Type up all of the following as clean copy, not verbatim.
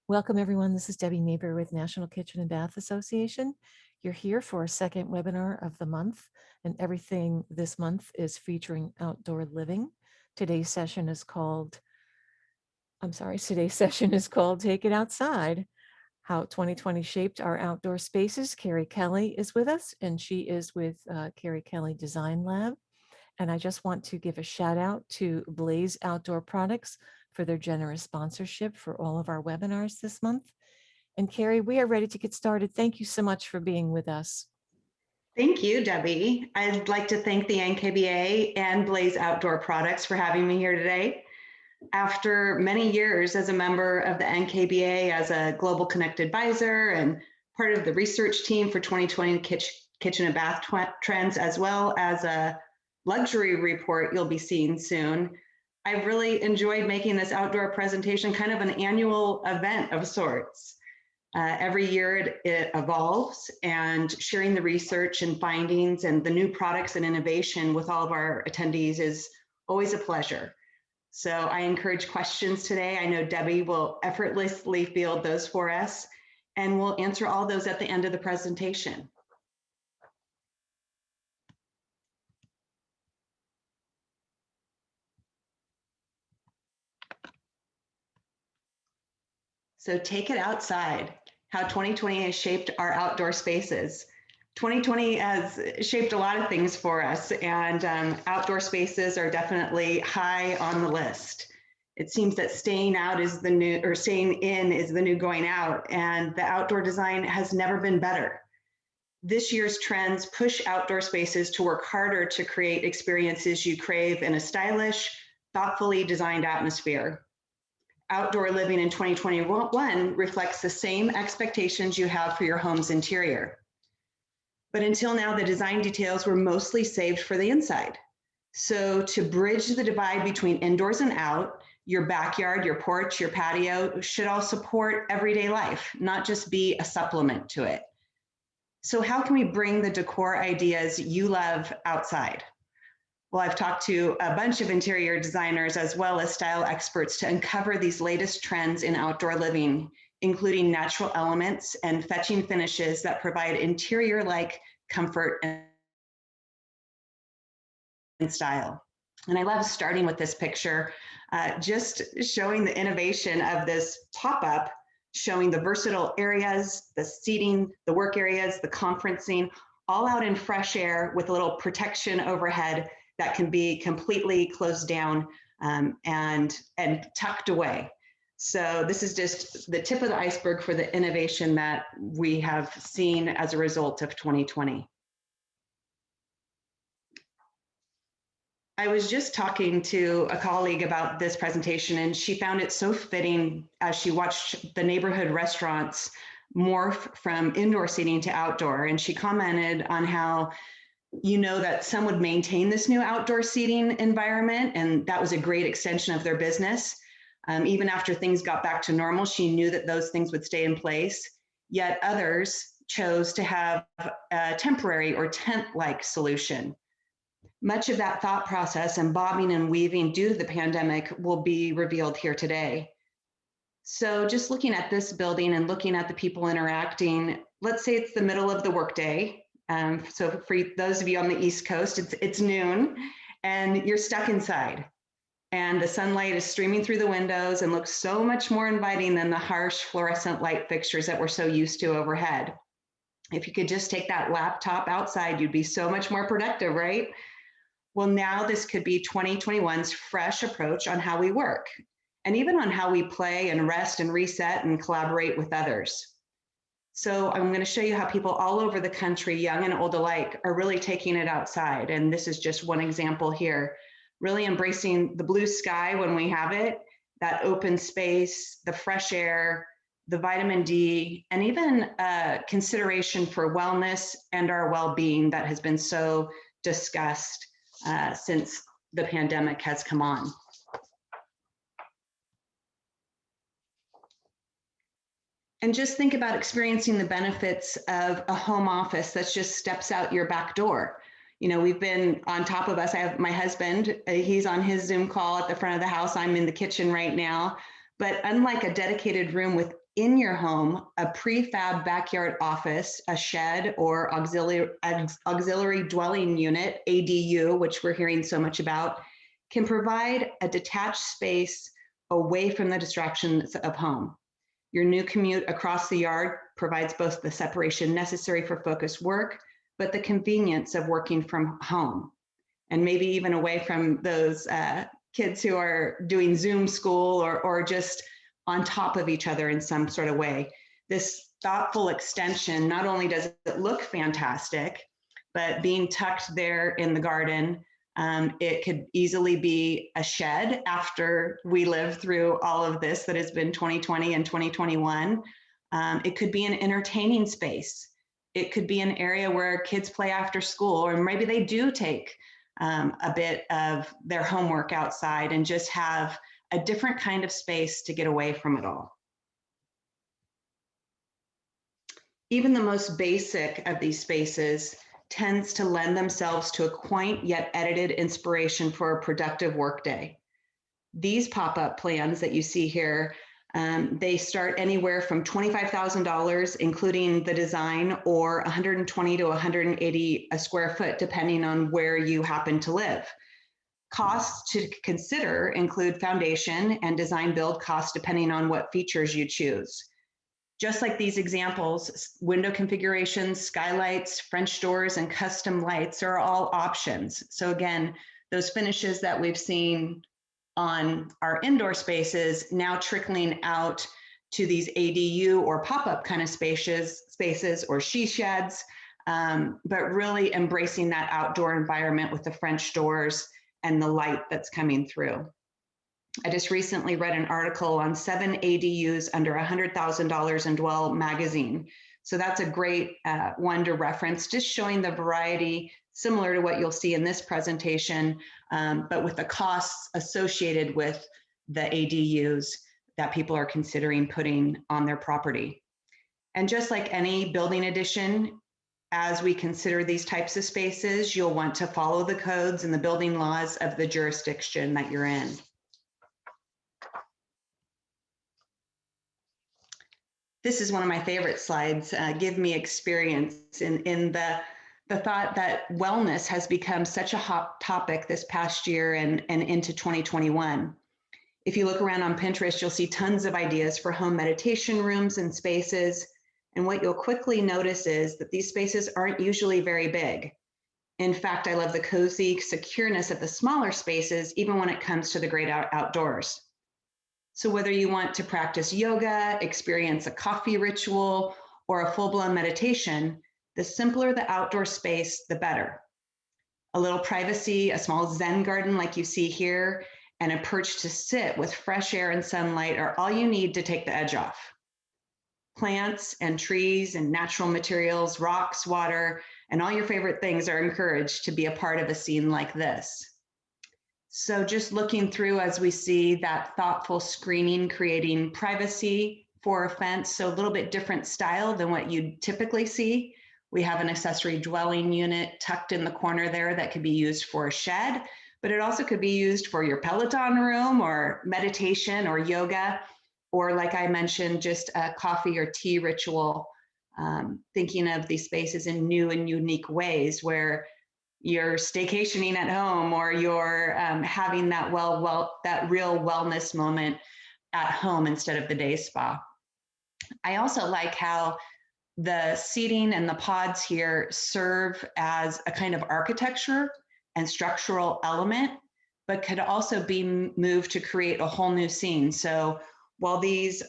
Welcome everyone. This is Debbie Neighbor with National Kitchen and Bath Association. You're here for our second webinar of the month, and everything this month is featuring outdoor living. Today's session is called Take It Outside, How 2020 Shaped Our Outdoor Spaces. Carrie Kelly is with us, and she is with Carrie Kelly Design Lab. And I just want to give a shout out to Blaze Outdoor Products for their generous sponsorship for all of our webinars this month. And Carrie, we are ready to get started. Thank you so much for being with us. Thank you, Debbie. I'd like to thank the NKBA and Blaze Outdoor Products for having me here today. After many years as a member of the NKBA as a Global Connect Advisor and part of the research team for 2020 kitchen and bath trends, as well as a luxury report you'll be seeing soon, I've really enjoyed making this outdoor presentation kind of an annual event of sorts. Every year it evolves, and sharing the research and findings and the new products and innovation with all of our attendees is always a pleasure. So I encourage questions today. I know Debbie will effortlessly field those for us, and we'll answer all those at the end of the presentation. So take it outside, how 2020 has shaped our outdoor spaces. 2020 has shaped a lot of things for us, and outdoor spaces are definitely high on the list. It seems that staying in is the new going out, and the outdoor design has never been better. This year's trends push outdoor spaces to work harder to create experiences you crave in a stylish, thoughtfully designed atmosphere. Outdoor living in 2021 reflects the same expectations you have for your home's interior. But until now, the design details were mostly saved for the inside. So to bridge the divide between indoors and out, your backyard, your porch, your patio should all support everyday life, not just be a supplement to it. So how can we bring the decor ideas you love outside? Well, I've talked to a bunch of interior designers as well as style experts to uncover these latest trends in outdoor living, including natural elements and fetching finishes that provide interior-like comfort and style. And I love starting with this picture, just showing the innovation of this pop-up, showing the versatile areas, the seating, the work areas, the conferencing, all out in fresh air with a little protection overhead that can be completely closed down and tucked away. So this is just the tip of the iceberg for the innovation that we have seen as a result of 2020. I was just talking to a colleague about this presentation, and she found it so fitting as she watched the neighborhood restaurants morph from indoor seating to outdoor. And she commented on how that some would maintain this new outdoor seating environment, and that was a great extension of their business. Even after things got back to normal, she knew that those things would stay in place, yet others chose to have a temporary or tent-like solution. Much of that thought process and bobbing and weaving due to the pandemic will be revealed here today. So just looking at this building and looking at the people interacting, let's say it's the middle of the workday. So for those of you on the East Coast, it's noon and you're stuck inside, and the sunlight is streaming through the windows and looks so much more inviting than the harsh fluorescent light fixtures that we're so used to overhead. If you could just take that laptop outside, you'd be so much more productive, right? Well, now this could be 2021's fresh approach on how we work, and even on how we play and rest and reset and collaborate with others. So I'm going to show you how people all over the country, young and old alike, are really taking it outside. And this is just one example here, really embracing the blue sky when we have it, that open space, the fresh air, the vitamin D, and even consideration for wellness and our well-being that has been so discussed since the pandemic has come on. And just think about experiencing the benefits of a home office that just steps out your back door. We've been on top of us. I have my husband, he's on his Zoom call at the front of the house. I'm in the kitchen right now. But unlike a dedicated room with in your home, a prefab backyard office, a shed, or auxiliary dwelling unit, ADU, which we're hearing so much about, can provide a detached space away from the distractions of home. Your new commute across the yard provides both the separation necessary for focused work, but the convenience of working from home, and maybe even away from those kids who are doing Zoom school or just on top of each other in some sort of way. This thoughtful extension, not only does it look fantastic, but being tucked there in the garden, it could easily be a shed after we live through all of this that has been 2020 and 2021. It could be an entertaining space. It could be an area where kids play after school, or maybe they do take a bit of their homework outside and just have a different kind of space to get away from it all. Even the most basic of these spaces tends to lend themselves to a quaint yet edited inspiration for a productive workday. These pop-up plans that you see here, they start anywhere from $25,000, including the design, or 120 to 180 a square foot, depending on where you happen to live. Costs to consider include foundation and design build costs, depending on what features you choose. Just like these examples, window configurations, skylights, French doors, and custom lights are all options. So again, those finishes that we've seen on our indoor spaces now trickling out to these ADU or pop-up kind of spaces or she sheds, but really embracing that outdoor environment with the French doors and the light that's coming through. I just recently read an article on 7 ADUs under $100,000 in Dwell magazine. So that's a great one to reference, just showing the variety similar to what you'll see in this presentation, but with the costs associated with the ADUs that people are considering putting on their property. And just like any building addition, as we consider these types of spaces, you'll want to follow the codes and the building laws of the jurisdiction that you're in. This is one of my favorite slides, give me experience in the thought that wellness has become such a hot topic this past year and into 2021. If you look around on Pinterest, you'll see tons of ideas for home meditation rooms and spaces. And what you'll quickly notice is that these spaces aren't usually very big. In fact, I love the cozy secureness of the smaller spaces, even when it comes to the great outdoors. So whether you want to practice yoga, experience a coffee ritual, or a full-blown meditation, the simpler the outdoor space, the better. A little privacy, a small Zen garden like you see here, and a perch to sit with fresh air and sunlight are all you need to take the edge off. Plants and trees and natural materials, rocks, water, and all your favorite things are encouraged to be a part of a scene like this. So just looking through as we see that thoughtful screening, creating privacy for a fence, so a little bit different style than what you'd typically see. We have an accessory dwelling unit tucked in the corner there that could be used for a shed, but it also could be used for your Peloton room or meditation or yoga, or like I mentioned, just a coffee or tea ritual, thinking of these spaces in new and unique ways where you're staycationing at home or you're having that that real wellness moment at home instead of the day spa. I also like how the seating and the pods here serve as a kind of architecture and structural element, but could also be moved to create a whole new scene. So while these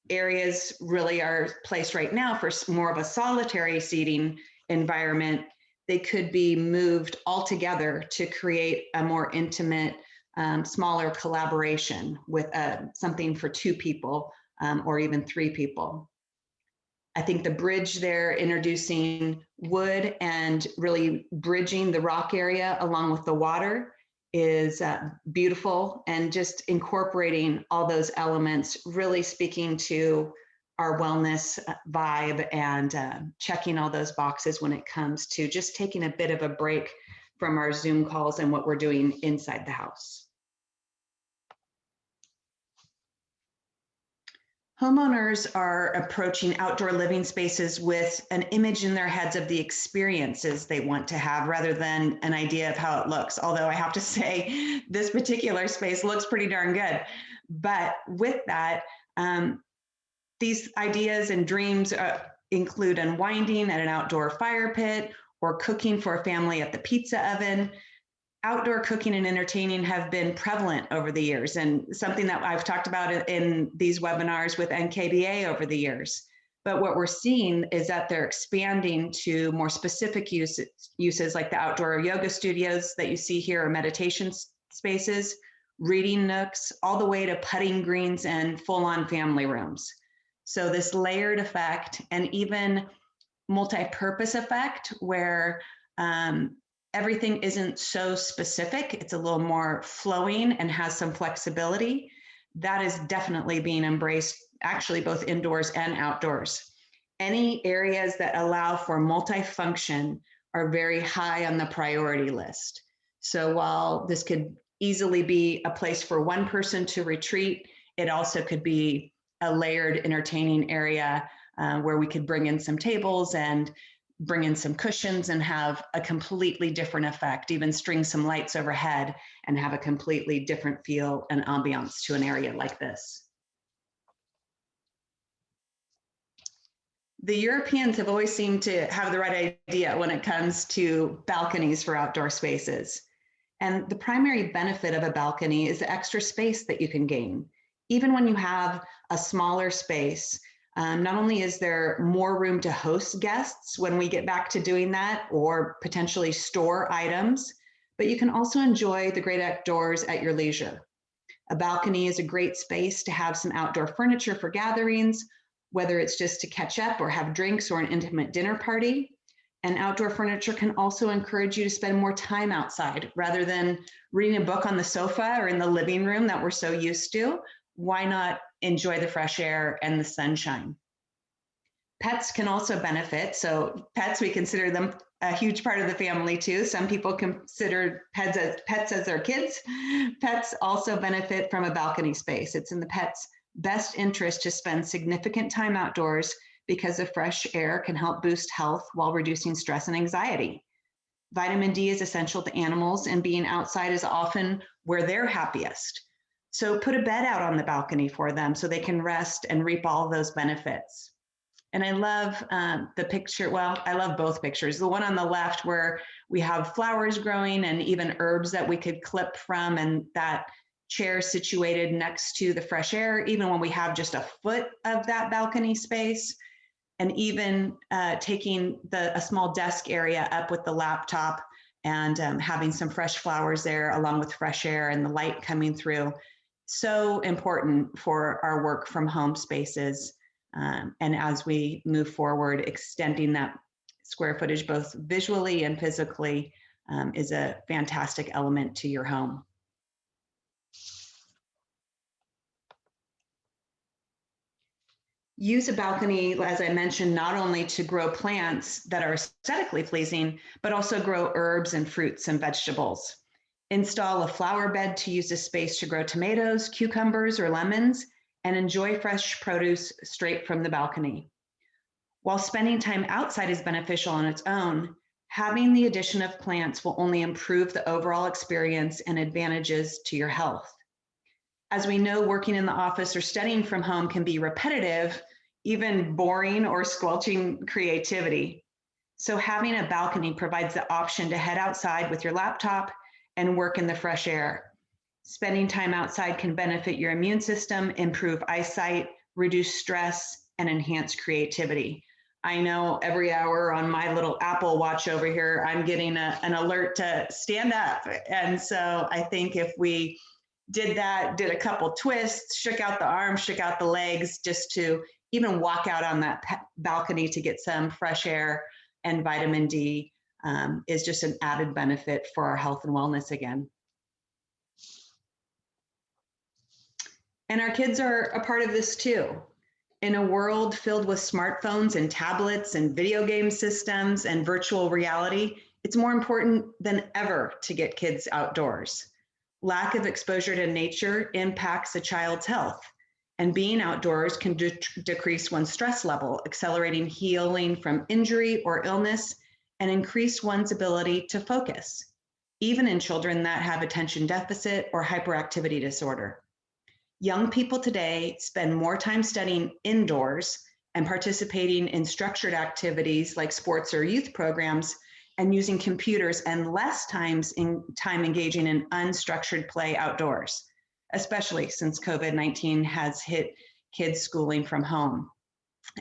areas really are placed right now for more of a solitary seating environment, they could be moved all together to create a more intimate, smaller collaboration with something for 2 people or even 3 people. I think the bridge there, introducing wood and really bridging the rock area along with the water, is beautiful, and just incorporating all those elements, really speaking to our wellness vibe and checking all those boxes when it comes to just taking a bit of a break from our Zoom calls and what we're doing inside the house. Homeowners are approaching outdoor living spaces with an image in their heads of the experiences they want to have rather than an idea of how it looks. Although I have to say, this particular space looks pretty darn good. But with that, these ideas and dreams include unwinding at an outdoor fire pit or cooking for a family at the pizza oven. Outdoor cooking and entertaining have been prevalent over the years, and something that I've talked about in these webinars with NKBA over the years. But what we're seeing is that they're expanding to more specific uses like the outdoor yoga studios that you see here, or meditation spaces, reading nooks, all the way to putting greens and full-on family rooms. So this layered effect and even multi-purpose effect where everything isn't so specific, it's a little more flowing and has some flexibility. That is definitely being embraced, actually both indoors and outdoors. Any areas that allow for multifunction are very high on the priority list. So while this could easily be a place for one person to retreat, it also could be a layered entertaining area where we could bring in some tables and bring in some cushions and have a completely different effect, even string some lights overhead and have a completely different feel and ambiance to an area like this. The Europeans have always seemed to have the right idea when it comes to balconies for outdoor spaces. And the primary benefit of a balcony is the extra space that you can gain. Even when you have a smaller space, not only is there more room to host guests when we get back to doing that or potentially store items, but you can also enjoy the great outdoors at your leisure. A balcony is a great space to have some outdoor furniture for gatherings, whether it's just to catch up or have drinks or an intimate dinner party. And outdoor furniture can also encourage you to spend more time outside rather than reading a book on the sofa or in the living room that we're so used to. Why not enjoy the fresh air and the sunshine? Pets can also benefit. So pets, we consider them a huge part of the family too. Some people consider pets as their kids. Pets also benefit from a balcony space. It's in the pet's best interest to spend significant time outdoors because the fresh air can help boost health while reducing stress and anxiety. Vitamin D is essential to animals, and being outside is often where they're happiest. So put a bed out on the balcony for them so they can rest and reap all those benefits. And I love the picture, well, I love both pictures. The one on the left where we have flowers growing and even herbs that we could clip from, and that chair situated next to the fresh air, even when we have just a foot of that balcony space, and even taking a small desk area up with the laptop and having some fresh flowers there along with fresh air and the light coming through. So important for our work from home spaces. And as we move forward, extending that square footage, both visually and physically, is a fantastic element to your home. Use a balcony, as I mentioned, not only to grow plants that are aesthetically pleasing, but also grow herbs and fruits and vegetables. Install a flower bed to use the space to grow tomatoes, cucumbers, or lemons, and enjoy fresh produce straight from the balcony. While spending time outside is beneficial on its own, having the addition of plants will only improve the overall experience and advantages to your health. As we know, working in the office or studying from home can be repetitive, even boring or squelching creativity. So having a balcony provides the option to head outside with your laptop and work in the fresh air. Spending time outside can benefit your immune system, improve eyesight, reduce stress, and enhance creativity. I know every hour on my little Apple Watch over here, I'm getting an alert to stand up. And so I think if we did a couple twists, shook out the arms, shook out the legs, just to even walk out on that balcony to get some fresh air and vitamin D, is just an added benefit for our health and wellness again. And our kids are a part of this too. In a world filled with smartphones and tablets and video game systems and virtual reality, it's more important than ever to get kids outdoors. Lack of exposure to nature impacts a child's health. And being outdoors can decrease one's stress level, accelerating healing from injury or illness, and increase one's ability to focus, even in children that have attention deficit or hyperactivity disorder. Young people today spend more time studying indoors and participating in structured activities like sports or youth programs and using computers, and less time engaging in unstructured play outdoors, especially since COVID-19 has hit kids schooling from home.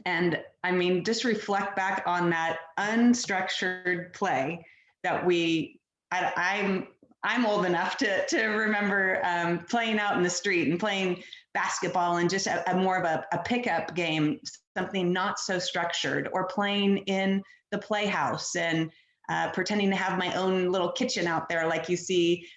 And I mean, just reflect back on that unstructured play that I'm old enough to remember playing out in the street and playing basketball and just a more of a pickup game, something not so structured, or playing in the playhouse and pretending to have my own little kitchen out there, like you see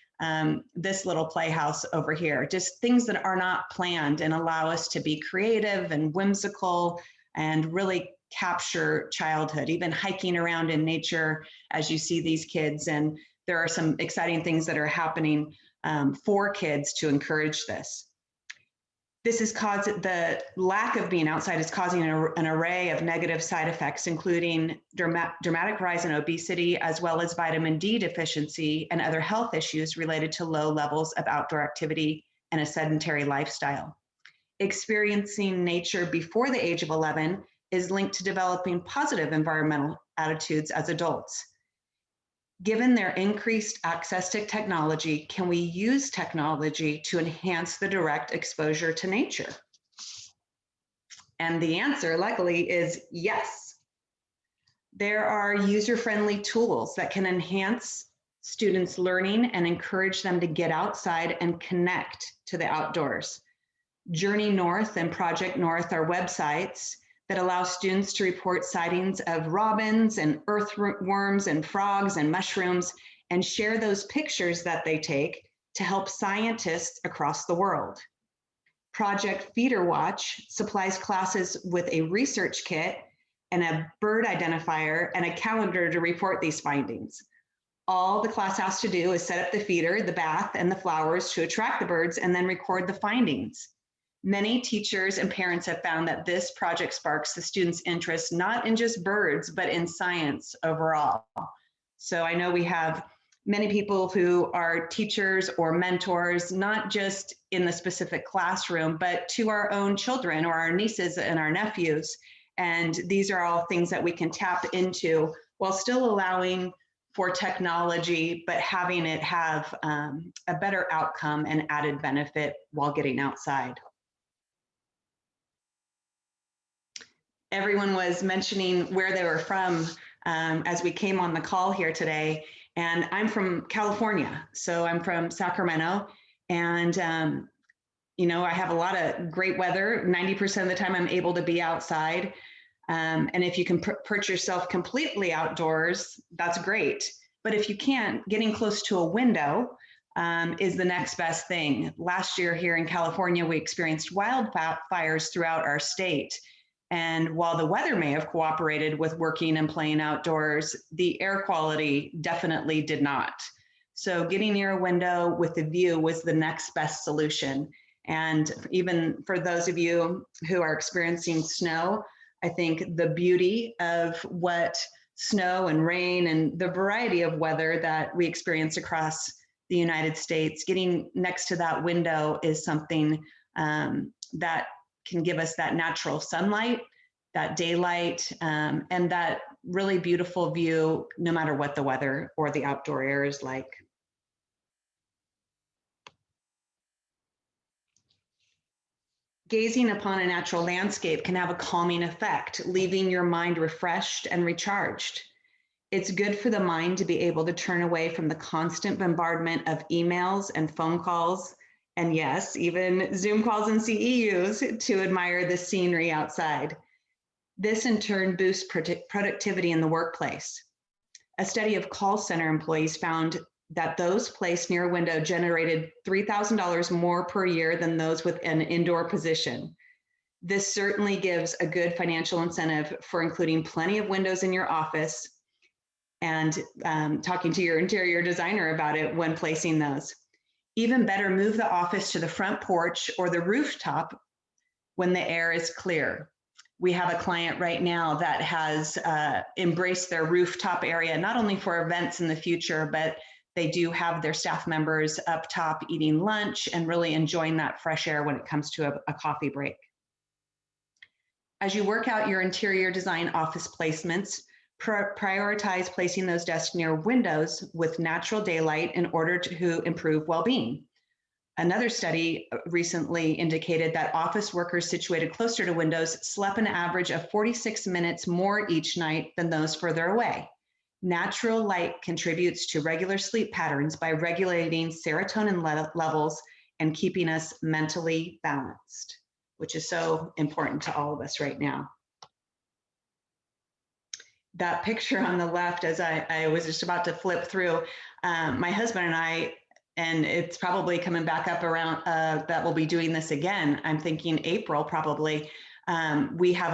this little playhouse over here. Just things that are not planned and allow us to be creative and whimsical and really capture childhood, even hiking around in nature as you see these kids. And there are some exciting things that are happening for kids to encourage this. This is the lack of being outside is causing an array of negative side effects, including dramatic rise in obesity, as well as vitamin D deficiency and other health issues related to low levels of outdoor activity and a sedentary lifestyle. Experiencing nature before the age of 11 is linked to developing positive environmental attitudes as adults. Given their increased access to technology, can we use technology to enhance the direct exposure to nature? And the answer, luckily, is yes. There are user-friendly tools that can enhance students' learning and encourage them to get outside and connect to the outdoors. Journey North and Project North are websites that allow students to report sightings of robins and earthworms and frogs and mushrooms, and share those pictures that they take to help scientists across the world. Project Feeder Watch supplies classes with a research kit and a bird identifier and a calendar to report these findings. All the class has to do is set up the feeder, the bath, and the flowers to attract the birds, and then record the findings. Many teachers and parents have found that this project sparks the students' interest, not in just birds, but in science overall. So I know we have many people who are teachers or mentors, not just in the specific classroom, but to our own children or our nieces and our nephews. And these are all things that we can tap into while still allowing for technology, but having it have a better outcome and added benefit while getting outside. Everyone was mentioning where they were from as we came on the call here today. And I'm from California, so I'm from Sacramento. And, you know, I have a lot of great weather. 90% of the time I'm able to be outside. And if you can perch yourself completely outdoors, that's great. But if you can't, getting close to a window is the next best thing. Last year here in California, we experienced wildfires throughout our state. And while the weather may have cooperated with working and playing outdoors, the air quality definitely did not. So getting near a window with a view was the next best solution. And even for those of you who are experiencing snow, I think the beauty of what snow and rain and the variety of weather that we experience across the United States, getting next to that window is something that can give us that natural sunlight, that daylight, and that really beautiful view, no matter what the weather or the outdoor air is like. Gazing upon a natural landscape can have a calming effect, leaving your mind refreshed and recharged. It's good for the mind to be able to turn away from the constant bombardment of emails and phone calls, and yes, even Zoom calls and CEUs, to admire the scenery outside. This in turn boosts productivity in the workplace. A study of call center employees found that those placed near a window generated $3,000 more per year than those with an indoor position. This certainly gives a good financial incentive for including plenty of windows in your office and talking to your interior designer about it when placing those. Even better, move the office to the front porch or the rooftop when the air is clear. We have a client right now that has embraced their rooftop area, not only for events in the future, but they do have their staff members up top eating lunch and really enjoying that fresh air when it comes to a coffee break. As you work out your interior design office placements, prioritize placing those desks near windows with natural daylight in order to improve well-being. Another study recently indicated that office workers situated closer to windows slept an average of 46 minutes more each night than those further away. Natural light contributes to regular sleep patterns by regulating serotonin levels and keeping us mentally balanced, which is so important to all of us right now. That picture on the left, as I was just about to flip through, my husband and I, and it's probably coming back up around that we'll be doing this again. I'm thinking April probably. We have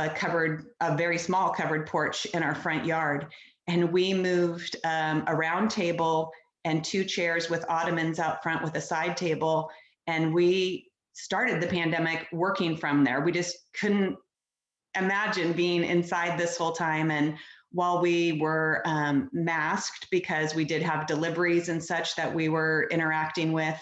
a very small covered porch in our front yard, and we moved a round table and 2 chairs with ottomans out front with a side table, and we started the pandemic working from there. We just couldn't imagine being inside this whole time. And while we were masked because we did have deliveries and such that we were interacting with,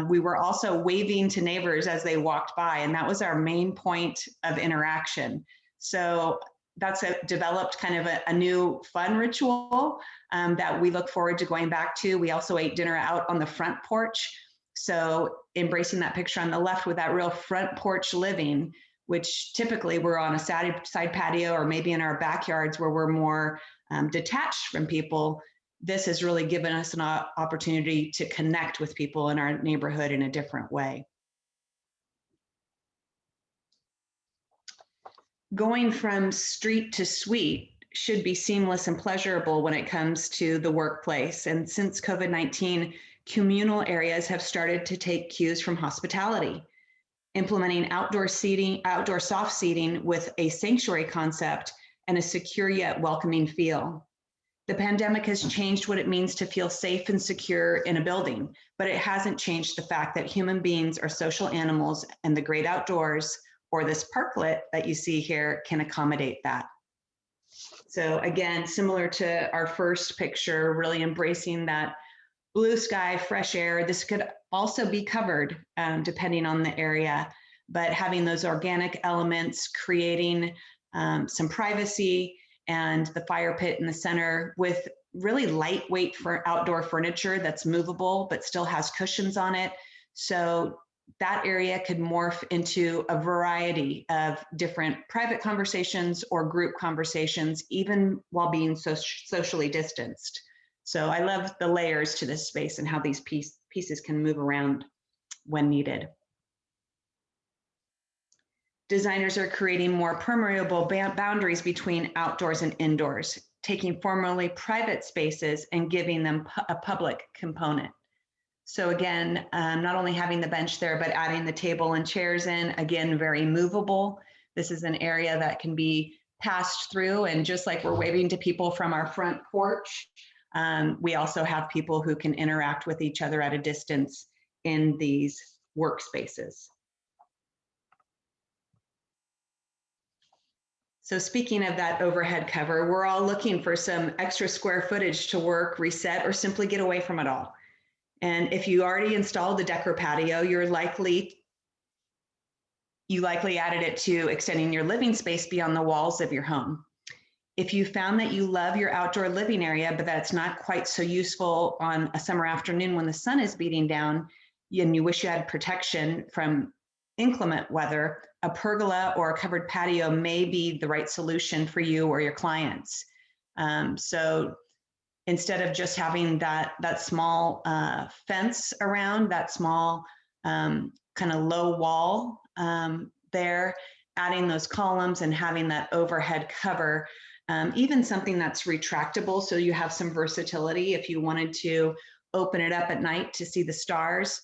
we were also waving to neighbors as they walked by, and that was our main point of interaction. So that's developed kind of a new fun ritual that we look forward to going back to. We also ate dinner out on the front porch. So embracing that picture on the left with that real front porch living, which typically we're on a side patio or maybe in our backyards where we're more detached from people. This has really given us an opportunity to connect with people in our neighborhood in a different way. Going from street to suite should be seamless and pleasurable when it comes to the workplace. And since COVID-19, communal areas have started to take cues from hospitality. Implementing outdoor soft seating with a sanctuary concept and a secure yet welcoming feel. The pandemic has changed what it means to feel safe and secure in a building, but it hasn't changed the fact that human beings are social animals, and the great outdoors, or this parklet that you see here, can accommodate that. So again, similar to our first picture, really embracing that blue sky, fresh air. This could also be covered depending on the area, but having those organic elements, creating some privacy, and the fire pit in the center with really lightweight for outdoor furniture that's movable but still has cushions on it. So that area could morph into a variety of different private conversations or group conversations, even while being socially distanced. So I love the layers to this space and how these pieces can move around when needed. Designers are creating more permeable boundaries between outdoors and indoors, taking formerly private spaces and giving them a public component. So again, not only having the bench there, but adding the table and chairs in, again, very movable. This is an area that can be passed through, and just like we're waving to people from our front porch, we also have people who can interact with each other at a distance in these workspaces. So speaking of that overhead cover, we're all looking for some extra square footage to work, reset, or simply get away from it all. And if you already installed the decor patio, you likely added it to extending your living space beyond the walls of your home. If you found that you love your outdoor living area, but that it's not quite so useful on a summer afternoon when the sun is beating down, and you wish you had protection from inclement weather, a pergola or a covered patio may be the right solution for you or your clients. So instead of just having that small fence around, that small kind of low wall there, adding those columns and having that overhead cover, even something that's retractable, so you have some versatility if you wanted to open it up at night to see the stars.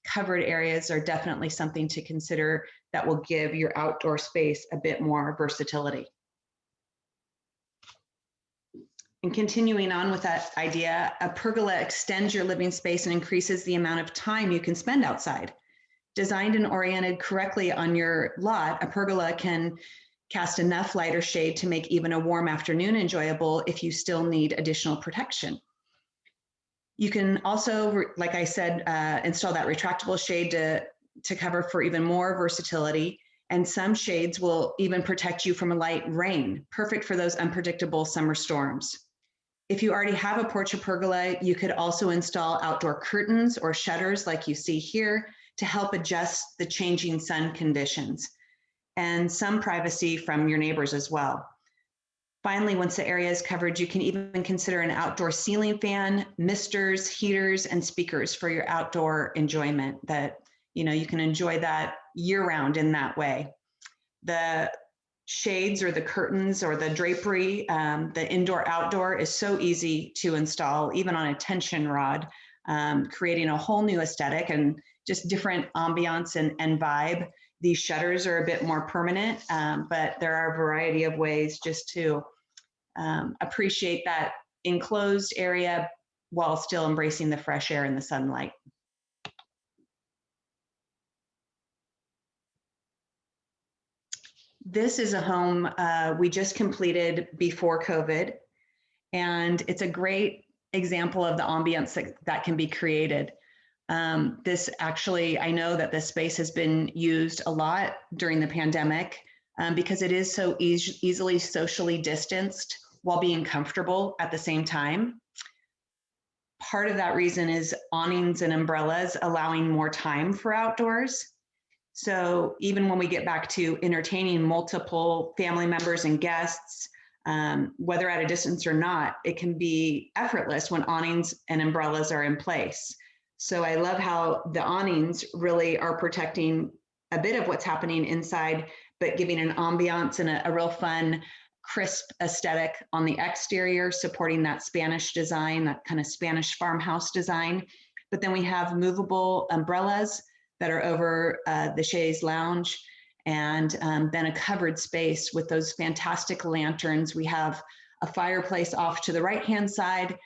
Covered areas are definitely something to consider that will give your outdoor space a bit more versatility. And continuing on with that idea, a pergola extends your living space and increases the amount of time you can spend outside. Designed and oriented correctly on your lot, a pergola can cast enough light or shade to make even a warm afternoon enjoyable if you still need additional protection. You can also, like I said, install that retractable shade to cover for even more versatility. And some shades will even protect you from a light rain, perfect for those unpredictable summer storms. If you already have a porch or pergola, you could also install outdoor curtains or shutters like you see here to help adjust the changing sun conditions, and some privacy from your neighbors as well. Finally, once the area is covered, you can even consider an outdoor ceiling fan, misters, heaters, and speakers for your outdoor enjoyment that, you can enjoy that year round in that way. The shades or the curtains or the drapery, the indoor outdoor is so easy to install, even on a tension rod, creating a whole new aesthetic and just different ambiance and vibe. These shutters are a bit more permanent, but there are a variety of ways just to appreciate that enclosed area while still embracing the fresh air and the sunlight. This is a home we just completed before COVID, and it's a great example of the ambience that can be created. This actually, I know that this space has been used a lot during the pandemic because it is so easily socially distanced while being comfortable at the same time. Part of that reason is awnings and umbrellas allowing more time for outdoors. So even when we get back to entertaining multiple family members and guests, whether at a distance or not, it can be effortless when awnings and umbrellas are in place. So I love how the awnings really are protecting a bit of what's happening inside, but giving an ambiance and a real fun, crisp aesthetic on the exterior, supporting that Spanish design, that kind of Spanish farmhouse design. But then we have movable umbrellas that are over the chaise lounge, and then a covered space with those fantastic lanterns. We have a fireplace off to the right-hand side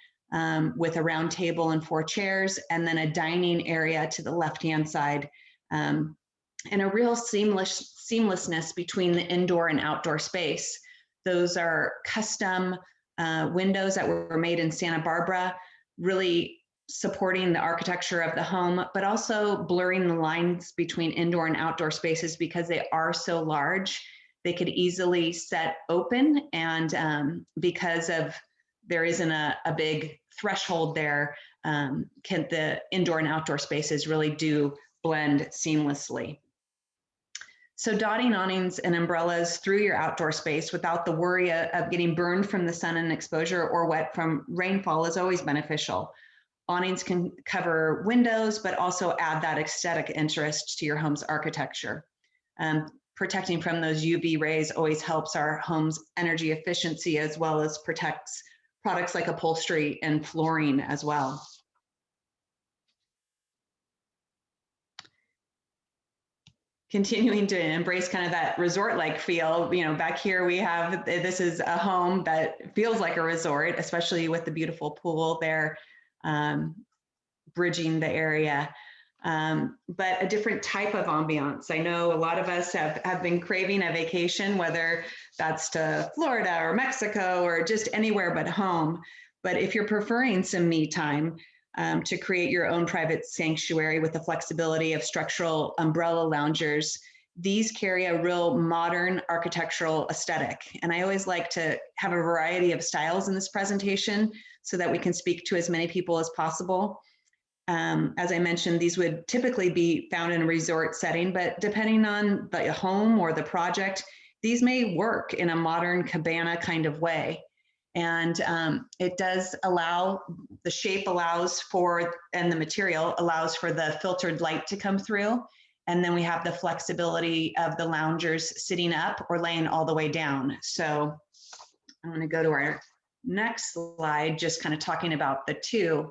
with a round table and 4 chairs, and then a dining area to the left-hand side, and a real seamlessness between the indoor and outdoor space. Those are custom windows that were made in Santa Barbara, really supporting the architecture of the home, but also blurring the lines between indoor and outdoor spaces because they are so large. They could easily set open, and because of there isn't a big threshold there, the indoor and outdoor spaces really do blend seamlessly. So dotting awnings and umbrellas through your outdoor space without the worry of getting burned from the sun and exposure or wet from rainfall is always beneficial. Awnings can cover windows, but also add that aesthetic interest to your home's architecture. Protecting from those UV rays always helps our home's energy efficiency, as well as protects products like upholstery and flooring as well. Continuing to embrace kind of that resort-like feel, back here we have, this is a home that feels like a resort, especially with the beautiful pool there, bridging the area, but a different type of ambiance. I know a lot of us have been craving a vacation, whether that's to Florida or Mexico or just anywhere but home. But if you're preferring some me time, to create your own private sanctuary with the flexibility of structural umbrella loungers, these carry a real modern architectural aesthetic. And I always like to have a variety of styles in this presentation so that we can speak to as many people as possible. As I mentioned, these would typically be found in a resort setting, but depending on the home or the project, these may work in a modern cabana kind of way. And it does allow, the shape allows for, and the material allows for the filtered light to come through. And then we have the flexibility of the loungers sitting up or laying all the way down. So I'm going to go to our next slide, just kind of talking about the two,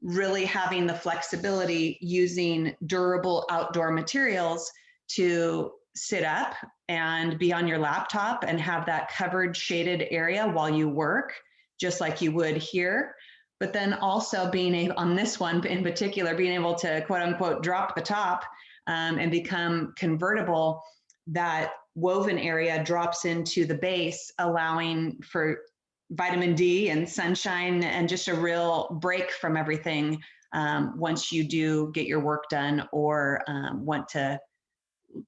really having the flexibility using durable outdoor materials to sit up and be on your laptop and have that covered shaded area while you work, just like you would here. But then also being able, on this one in particular, being able to quote unquote drop the top and become convertible, that woven area drops into the base, allowing for vitamin D and sunshine and just a real break from everything once you do get your work done or want to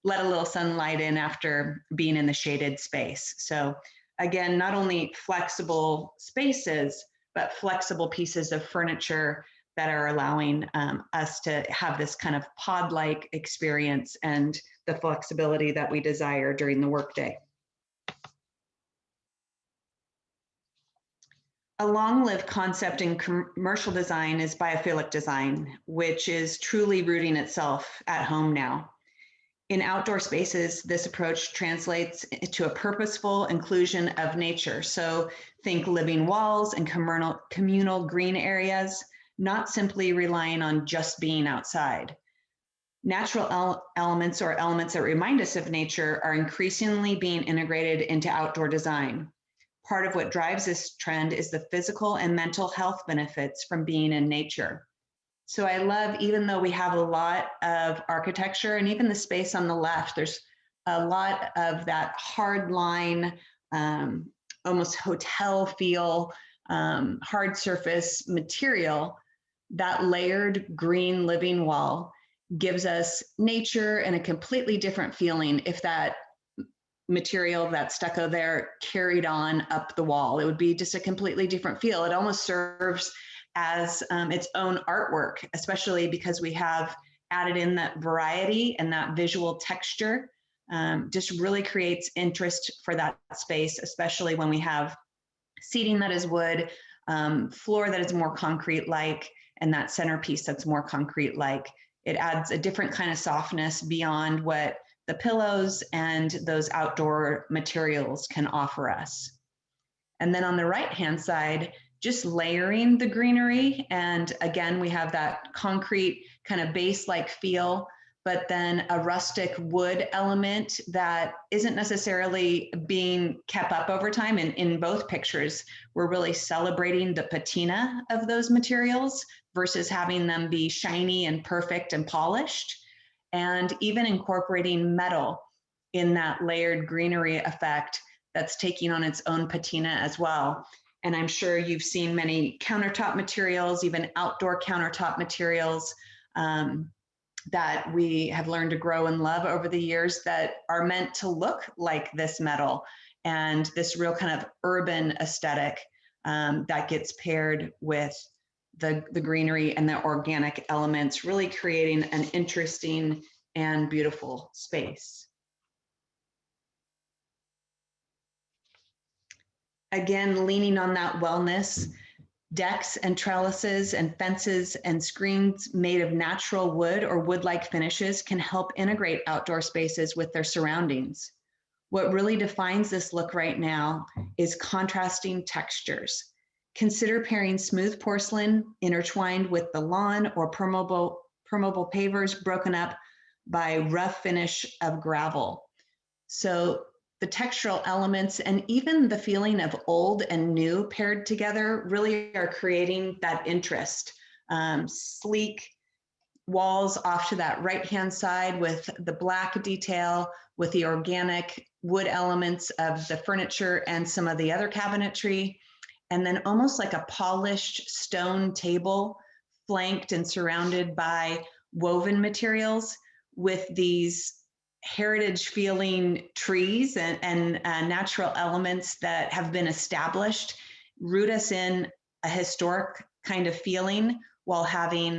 let a little sunlight in after being in the shaded space. So again, not only flexible spaces, but flexible pieces of furniture that are allowing us to have this kind of pod-like experience and the flexibility that we desire during the workday. A long-lived concept in commercial design is biophilic design, which is truly rooting itself at home now. In outdoor spaces, this approach translates to a purposeful inclusion of nature. So think living walls and communal green areas, not simply relying on just being outside. Natural elements or elements that remind us of nature are increasingly being integrated into outdoor design. Part of what drives this trend is the physical and mental health benefits from being in nature. So I love, even though we have a lot of architecture and even the space on the left, there's a lot of that hard line, almost hotel feel, hard surface material. That layered green living wall gives us nature and a completely different feeling if that material, that stucco there, carried on up the wall. It would be just a completely different feel. It almost serves as its own artwork, especially because we have added in that variety and that visual texture. Just really creates interest for that space, especially when we have seating that is wood, floor that is more concrete-like, and that centerpiece that's more concrete-like. It adds a different kind of softness beyond what the pillows and those outdoor materials can offer us. And then on the right-hand side, just layering the greenery. And again, we have that concrete kind of base-like feel, but then a rustic wood element that isn't necessarily being kept up over time. And in both pictures, we're really celebrating the patina of those materials versus having them be shiny and perfect and polished. And even incorporating metal in that layered greenery effect that's taking on its own patina as well. And I'm sure you've seen many countertop materials, even outdoor countertop materials that we have learned to grow and love over the years that are meant to look like this metal and this real kind of urban aesthetic that gets paired with the greenery and the organic elements, really creating an interesting and beautiful space. Again, leaning on that wellness, decks and trellises and fences and screens made of natural wood or wood-like finishes can help integrate outdoor spaces with their surroundings. What really defines this look right now is contrasting textures. Consider pairing smooth porcelain intertwined with the lawn or permeable pavers broken up by rough finish of gravel. So the textural elements and even the feeling of old and new paired together really are creating that interest. Sleek walls off to that right-hand side with the black detail, with the organic wood elements of the furniture and some of the other cabinetry, and then almost like a polished stone table flanked and surrounded by woven materials with these heritage feeling trees and natural elements that have been established, root us in a historic kind of feeling while having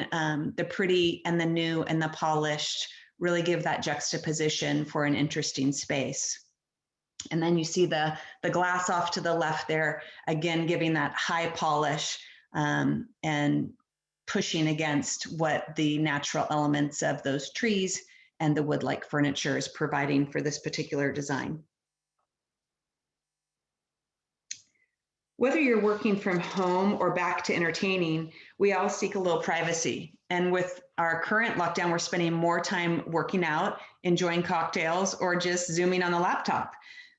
the pretty and the new and the polished really give that juxtaposition for an interesting space. And then you see the glass off to the left there, again, giving that high polish and pushing against what the natural elements of those trees and the wood-like furniture is providing for this particular design. Whether you're working from home or back to entertaining, we all seek a little privacy. And with our current lockdown, we're spending more time working out, enjoying cocktails, or just zooming on the laptop.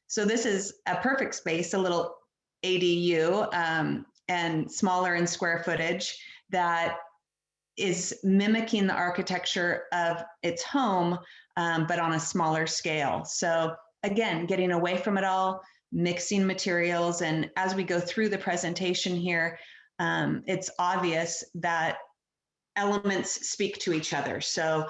So this is a perfect space, a little ADU and smaller in square footage that is mimicking the architecture of its home, but on a smaller scale. So again, getting away from it all, mixing materials. And as we go through the presentation here, it's obvious that elements speak to each other. So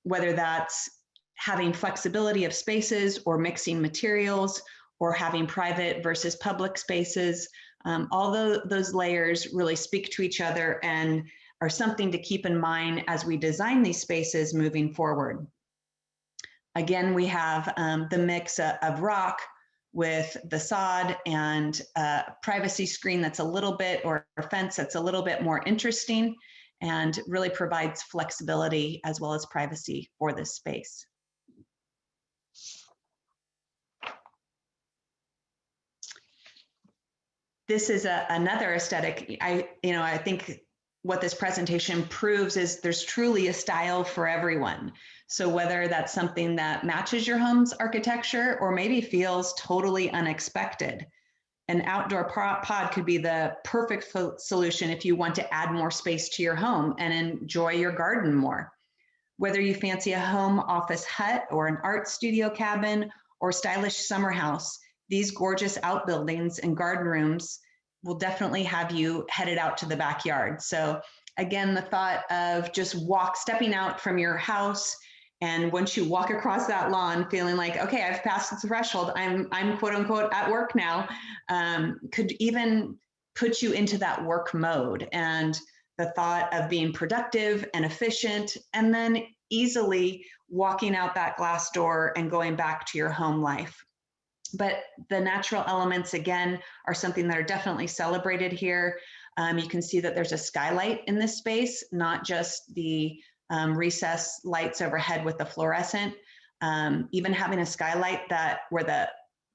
whether that's having flexibility of spaces or mixing materials or having private versus public spaces, all those layers really speak to each other and are something to keep in mind as we design these spaces moving forward. Again, we have the mix of rock with the sod and a privacy screen that's a little bit, or a fence that's a little bit more interesting and really provides flexibility as well as privacy for this space. This is another aesthetic. I think what this presentation proves is there's truly a style for everyone. So whether that's something that matches your home's architecture or maybe feels totally unexpected, an outdoor pod could be the perfect solution if you want to add more space to your home and enjoy your garden more. Whether you fancy a home office hut or an art studio cabin or stylish summer house, these gorgeous outbuildings and garden rooms will definitely have you headed out to the backyard. So again, the thought of just stepping out from your house, and once you walk across that lawn feeling like, okay, I've passed the threshold, I'm quote unquote at work now, could even put you into that work mode. And the thought of being productive and efficient, and then easily walking out that glass door and going back to your home life. But the natural elements, again, are something that are definitely celebrated here. You can see that there's a skylight in this space, not just the recessed lights overhead with the fluorescent. Even having a skylight where the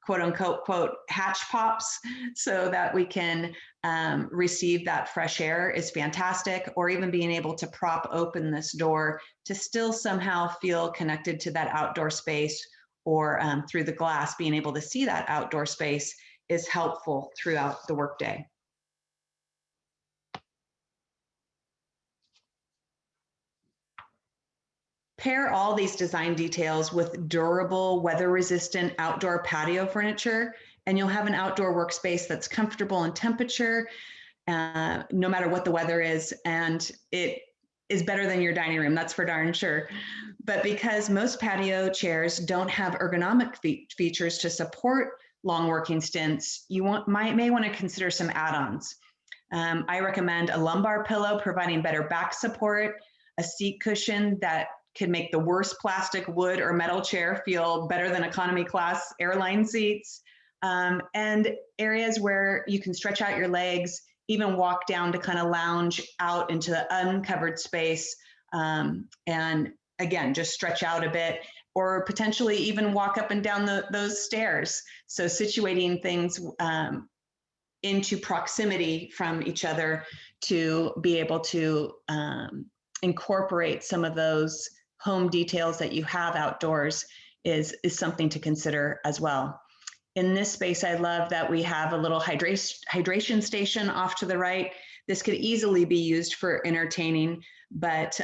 quote unquote quote hatch pops so that we can receive that fresh air is fantastic, or even being able to prop open this door to still somehow feel connected to that outdoor space, or through the glass, being able to see that outdoor space is helpful throughout the workday. Pair all these design details with durable, weather-resistant outdoor patio furniture, and you'll have an outdoor workspace that's comfortable in temperature, no matter what the weather is, and it is better than your dining room, that's for darn sure. But because most patio chairs don't have ergonomic features to support long working stints, you may want to consider some add-ons. I recommend a lumbar pillow providing better back support, a seat cushion that could make the worst plastic, wood, or metal chair feel better than economy class airline seats, and areas where you can stretch out your legs, even walk down to kind of lounge out into the uncovered space, and again, just stretch out a bit, or potentially even walk up and down those stairs. So situating things into proximity from each other to be able to incorporate some of those home details that you have outdoors is something to consider as well. In this space, I love that we have a little hydration station off to the right. This could easily be used for entertaining, but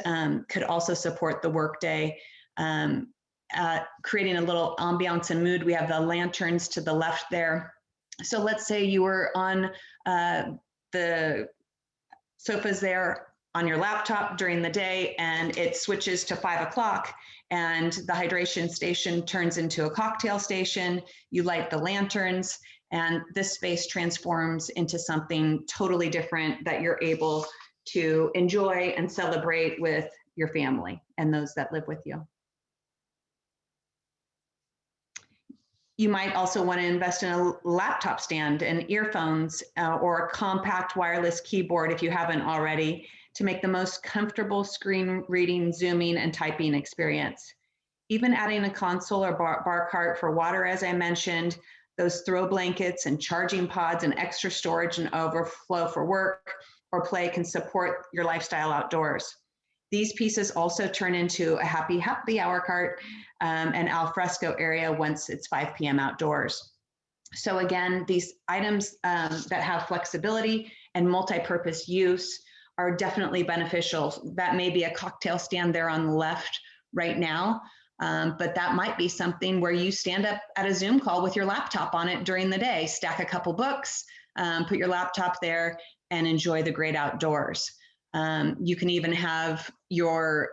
could also support the workday, creating a little ambiance and mood. We have the lanterns to the left there. So let's say you were on the sofas there on your laptop during the day, and it switches to 5 o'clock and the hydration station turns into a cocktail station. You light the lanterns and this space transforms into something totally different that you're able to enjoy and celebrate with your family and those that live with you. You might also want to invest in a laptop stand and earphones or a compact wireless keyboard if you haven't already, to make the most comfortable screen reading, zooming, and typing experience. Even adding a console or bar cart for water, as I mentioned, those throw blankets and charging pods and extra storage and overflow for work or play can support your lifestyle outdoors. These pieces also turn into a happy hour cart and al fresco area once it's 5 p.m. outdoors. So again, these items that have flexibility and multi-purpose use are definitely beneficial. That may be a cocktail stand there on the left right now, but that might be something where you stand up at a Zoom call with your laptop on it during the day, stack a couple books, put your laptop there, and enjoy the great outdoors. You can even have your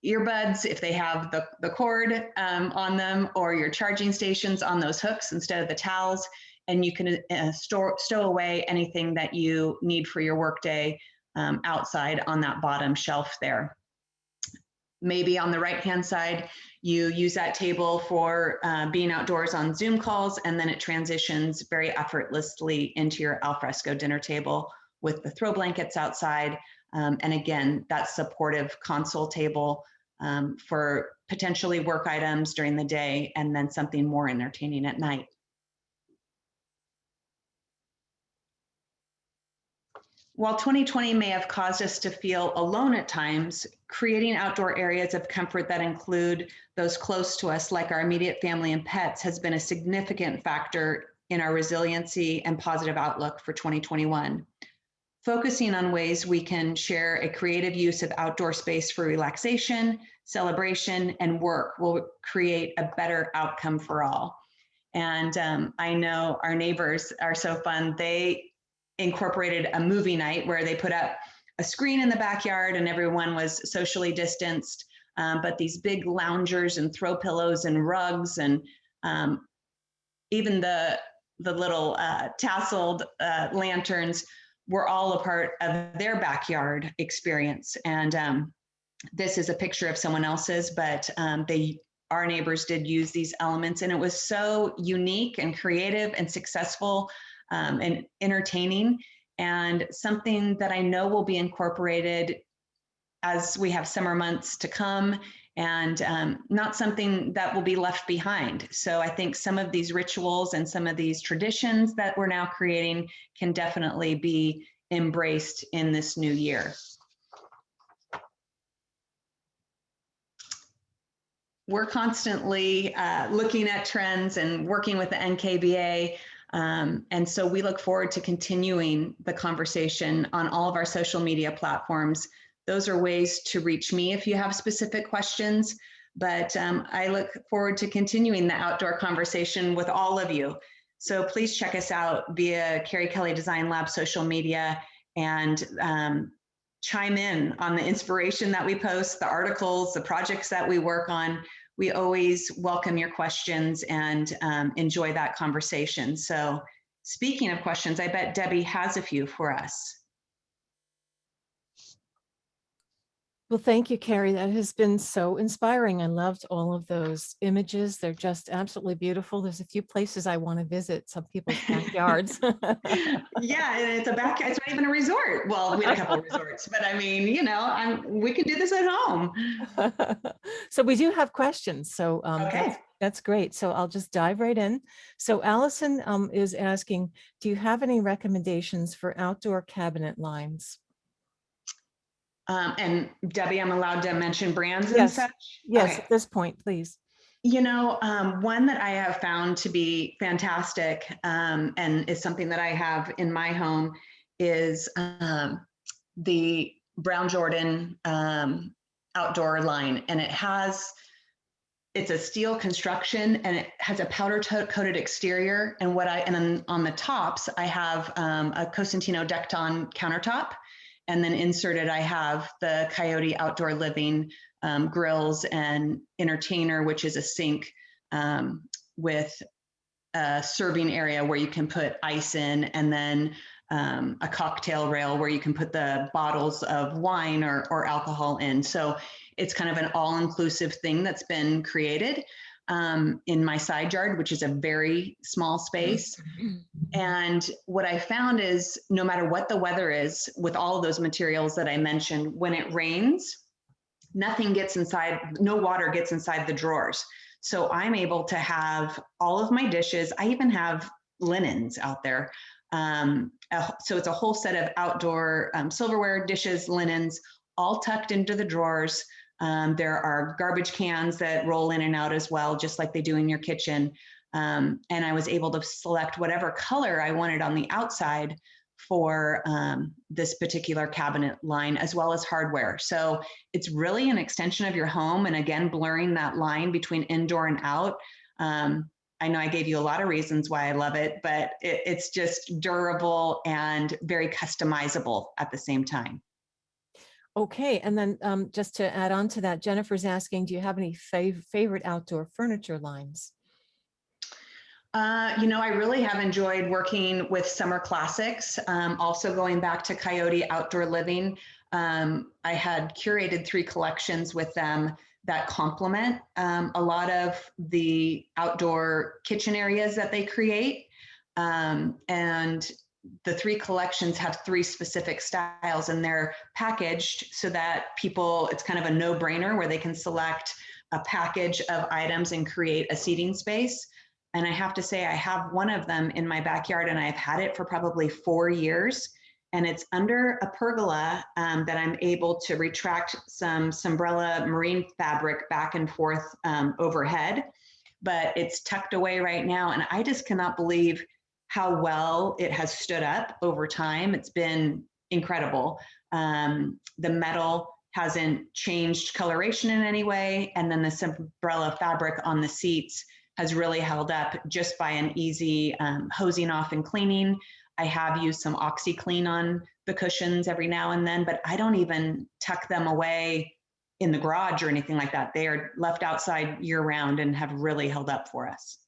earbuds if they have the cord on them, or your charging stations on those hooks instead of the towels, and you can stow away anything that you need for your workday outside on that bottom shelf there. Maybe on the right-hand side, you use that table for being outdoors on Zoom calls, and then it transitions very effortlessly into your alfresco dinner table with the throw blankets outside. And again, that supportive console table for potentially work items during the day, and then something more entertaining at night. While 2020 may have caused us to feel alone at times, creating outdoor areas of comfort that include those close to us, like our immediate family and pets, has been a significant factor in our resiliency and positive outlook for 2021. Focusing on ways we can share a creative use of outdoor space for relaxation, celebration, and work will create a better outcome for all. And I know our neighbors are so fun. They incorporated a movie night where they put up a screen in the backyard and everyone was socially distanced, but these big loungers and throw pillows and rugs, and even the little tasseled lanterns were all a part of their backyard experience. And this is a picture of someone else's, but our neighbors did use these elements, and it was so unique and creative and successful and entertaining, and something that I know will be incorporated as we have summer months to come, and not something that will be left behind. So I think some of these rituals and some of these traditions that we're now creating can definitely be embraced in this new year. We're constantly looking at trends and working with the NKBA. And so we look forward to continuing the conversation on all of our social media platforms. Those are ways to reach me if you have specific questions, but I look forward to continuing the outdoor conversation with all of you. So please check us out via Carrie Kelly Design Lab social media, and chime in on the inspiration that we post, the articles, the projects that we work on. We always welcome your questions and enjoy that conversation. So speaking of questions, I bet Debbie has a few for us. Well, thank you, Carrie. That has been so inspiring. I loved all of those images. They're just absolutely beautiful. There's a few places I want to visit, some people's backyards. Yeah, and it's not even a resort. Well, we had a couple of resorts, but I mean, you know, we can do this at home. So we do have questions. So Okay. that's great. So I'll just dive right in. So Allison is asking, do you have any recommendations for outdoor cabinet lines? And Debbie, I'm allowed to mention brands and Yes. such? Yes, Okay. at this point, please. You know, one that I have found to be fantastic and is something that I have in my home is the Brown Jordan outdoor line. And it's a steel construction, and it has a powder coated exterior. And then on the tops, I have a Cosentino Decton countertop. And then inserted, I have the Coyote Outdoor Living grills and entertainer, which is a sink with a serving area where you can put ice in, and then a cocktail rail where you can put the bottles of wine or alcohol in. So it's kind of an all-inclusive thing that's been created in my side yard, which is a very small space. And what I found is no matter what the weather is, with all of those materials that I mentioned, when it rains, nothing gets inside, no water gets inside the drawers. So I'm able to have all of my dishes. I even have linens out there. So it's a whole set of outdoor silverware, dishes, linens, all tucked into the drawers. There are garbage cans that roll in and out as well, just like they do in your kitchen. And I was able to select whatever color I wanted on the outside for this particular cabinet line, as well as hardware. So it's really an extension of your home. And again, blurring that line between indoor and out. I know I gave you a lot of reasons why I love it, but it's just durable and very customizable at the same time. Okay, and then just to add on to that, Jennifer's asking, do you have any favorite outdoor furniture lines? I really have enjoyed working with Summer Classics. Also going back to Coyote Outdoor Living, I had curated 3 collections with them that complement a lot of the outdoor kitchen areas that they create. And the 3 collections have 3 specific styles, and they're packaged so that it's kind of a no-brainer where they can select a package of items and create a seating space. And I have to say, I have one of them in my backyard, and I've had it for probably 4 years. And it's under a pergola that I'm able to retract some Sunbrella marine fabric back and forth overhead. But it's tucked away right now. And I just cannot believe how well it has stood up over time. It's been incredible. The metal hasn't changed coloration in any way. And then the Sunbrella fabric on the seats has really held up just by an easy hosing off and cleaning. I have used some OxyClean on the cushions every now and then, but I don't even tuck them away in the garage or anything like that. They are left outside year round and have really held up for us.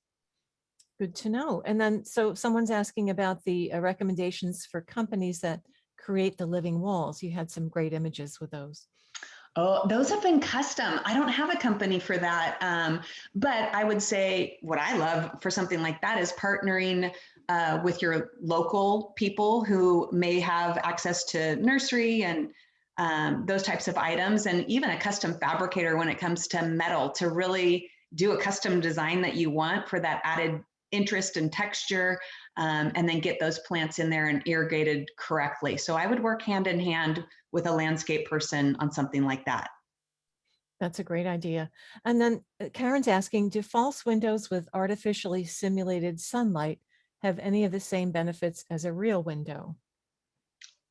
Good to know. And then, so someone's asking about the recommendations for companies that create the living walls. You had some great images with those. Oh, those have been custom. I don't have a company for that. But I would say what I love for something like that is partnering with your local people who may have access to nursery and those types of items, and even a custom fabricator when it comes to metal, to really do a custom design that you want for that added interest and texture, and then get those plants in there and irrigated correctly. So I would work hand in hand with a landscape person on something like that. That's a great idea. And then Karen's asking, do false windows with artificially simulated sunlight have any of the same benefits as a real window?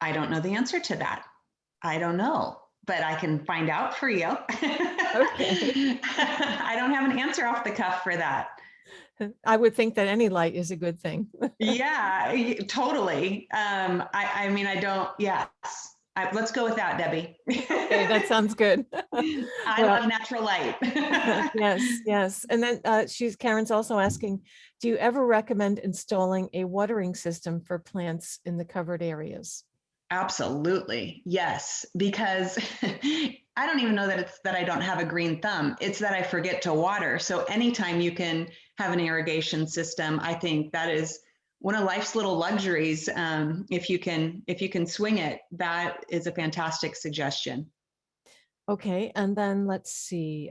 I don't know the answer to that. I don't know, but I can find out for you. Okay. I don't have an answer off the cuff for that. I would think that any light is a good thing. Yeah, totally. I mean, I don't, yes. Let's go with that, Debbie. Okay, that sounds good. I Well, love natural light. yes, yes. And then Karen's also asking, do you ever recommend installing a watering system for plants in the covered areas? Absolutely. Yes. Because I don't even know that it's that I don't have a green thumb. It's that I forget to water. So anytime you can have an irrigation system, I think that is one of life's little luxuries. If you can swing it, that is a fantastic suggestion. Okay, and then let's see.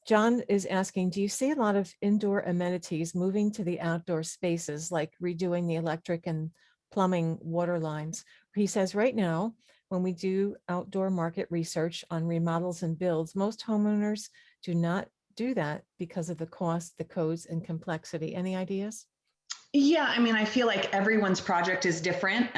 John is asking, do you see a lot of indoor amenities moving to the outdoor spaces, like redoing the electric and plumbing water lines? He says right now, when we do outdoor market research on remodels and builds, most homeowners do not do that because of the cost, the codes, and complexity. Any ideas? Yeah, I mean, I feel like everyone's project is different.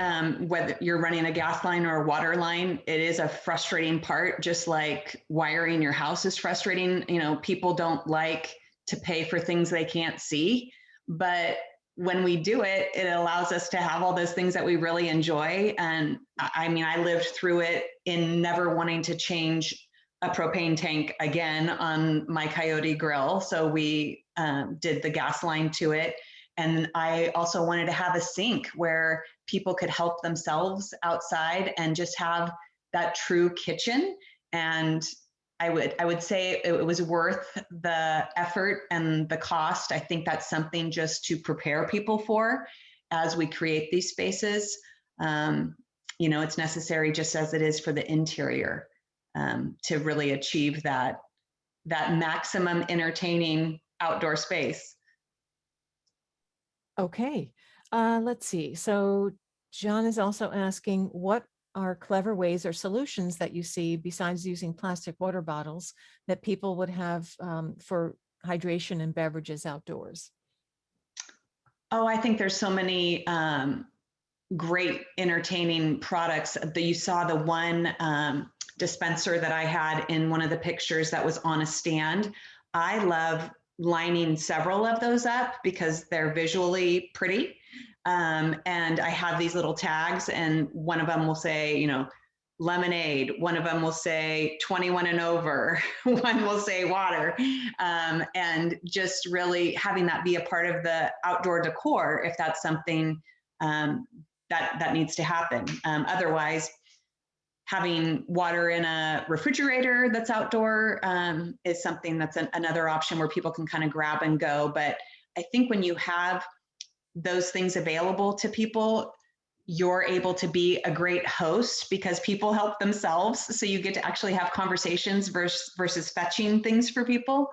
Whether you're running a gas line or a water line, it is a frustrating part, just like wiring your house is frustrating. People don't like to pay for things they can't see. But when we do it, it allows us to have all those things that we really enjoy. And I mean, I lived through it in never wanting to change a propane tank again on my Coyote grill. So we did the gas line to it. And I also wanted to have a sink where people could help themselves outside and just have that true kitchen. And I would say it was worth the effort and the cost. I think that's something just to prepare people for as we create these spaces. It's necessary just as it is for the interior, to really achieve that maximum entertaining outdoor space. Okay, let's see. So John is also asking, what are clever ways or solutions that you see besides using plastic water bottles that people would have for hydration and beverages outdoors? Oh, I think there's so many great entertaining products. You saw the one dispenser that I had in one of the pictures that was on a stand. I love lining several of those up because they're visually pretty. And I have these little tags, and one of them will say, you know, lemonade. One of them will say 21 and over. One will say water. And just really having that be a part of the outdoor decor, if that's something that needs to happen. Otherwise, having water in a refrigerator that's outdoor is something that's another option where people can kind of grab and go. But I think when you have those things available to people, you're able to be a great host because people help themselves. So you get to actually have conversations versus fetching things for people.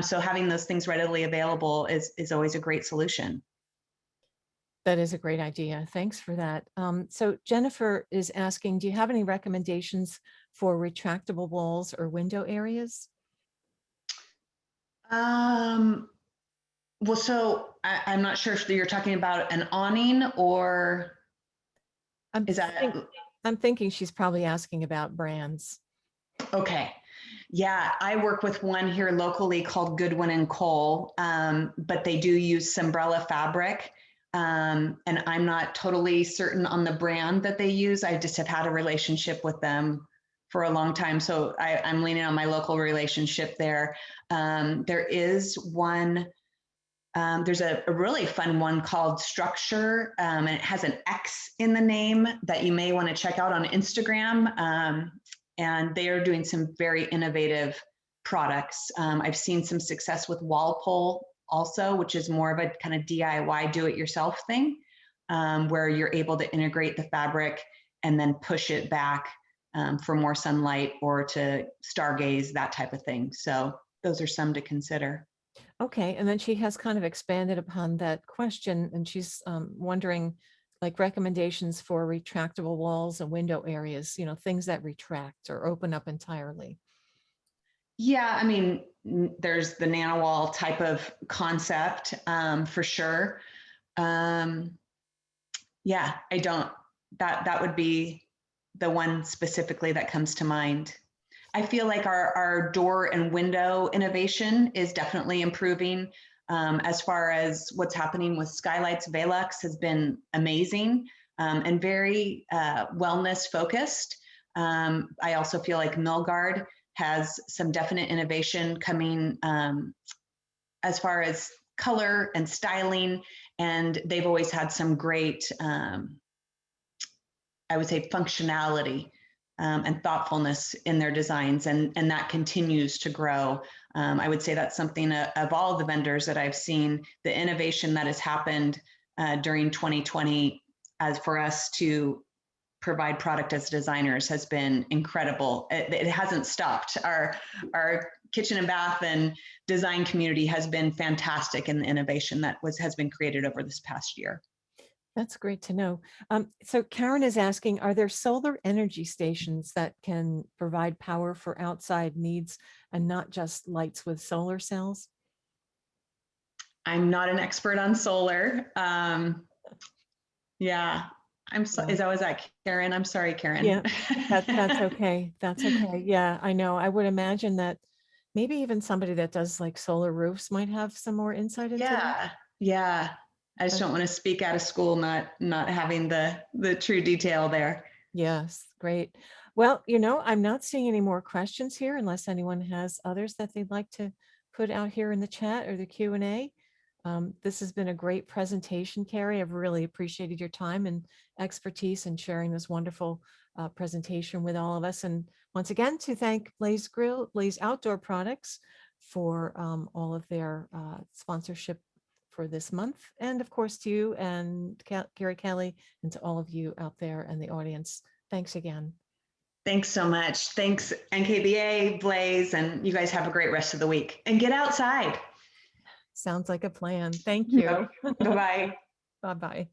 So having those things readily available is always a great solution. That is a great idea. Thanks for that. So Jennifer is asking, do you have any recommendations for retractable walls or window areas? Well, so I'm not sure if you're talking about an awning or I'm is that I'm thinking she's probably asking about brands. okay? Yeah, I work with one here locally called Goodwin and Cole, but they do use Sombrella fabric. And I'm not totally certain on the brand that they use. I just have had a relationship with them for a long time. So I'm leaning on my local relationship there. There is one, there's a really fun one called Structure, and it has an X in the name that you may want to check out on Instagram. And they are doing some very innovative products. I've seen some success with Walpole also, which is more of a kind of DIY do-it-yourself thing, where you're able to integrate the fabric and then push it back for more sunlight or to stargaze, that type of thing. So those are some to consider. Okay, and then she has kind of expanded upon that question, and she's wondering, like, recommendations for retractable walls and window areas, you know, things that retract or open up entirely. Yeah, I mean, there's the nanowall type of concept for sure. Um, yeah, I don't. That would be the one specifically that comes to mind. I feel like our door and window innovation is definitely improving. As far as what's happening with skylights, Velux has been amazing and very wellness focused. I also feel like Milgard has some definite innovation coming as far as color and styling, and they've always had some great, I would say, functionality and thoughtfulness in their designs, and that continues to grow. I would say that's something of all the vendors that I've seen, the innovation that has happened during 2020 as for us to provide product as designers has been incredible. It hasn't stopped. Our kitchen and bath and design community has been fantastic in the innovation that has been created over this past year. That's great to know. So Karen is asking, are there solar energy stations that can provide power for outside needs and not just lights with solar cells? I'm not an expert on solar. Yeah, Yeah. is that was that Karen? I'm sorry, Karen. Yeah, that's okay. That's okay. Yeah, I know. I would imagine that maybe even somebody that does like solar roofs might have some more insight into that. Yeah, yeah. I just But don't want to speak out of school, not having the true detail there. yes, great. Well, you know, I'm not seeing any more questions here unless anyone has others that they'd like to put out here in the chat or the Q&A. This has been a great presentation, Carrie. I've really appreciated your time and expertise in sharing this wonderful presentation with all of us. And once again, to thank Blaze Outdoor Products for all of their sponsorship for this month. And of course, to you and Gary Kelly and to all of you out there in the audience. Thanks again. Thanks so much. Thanks, NKBA, Blaze, and you guys have a great rest of the week. And get outside. Sounds like a plan. Thank you. Bye-bye. Bye-bye.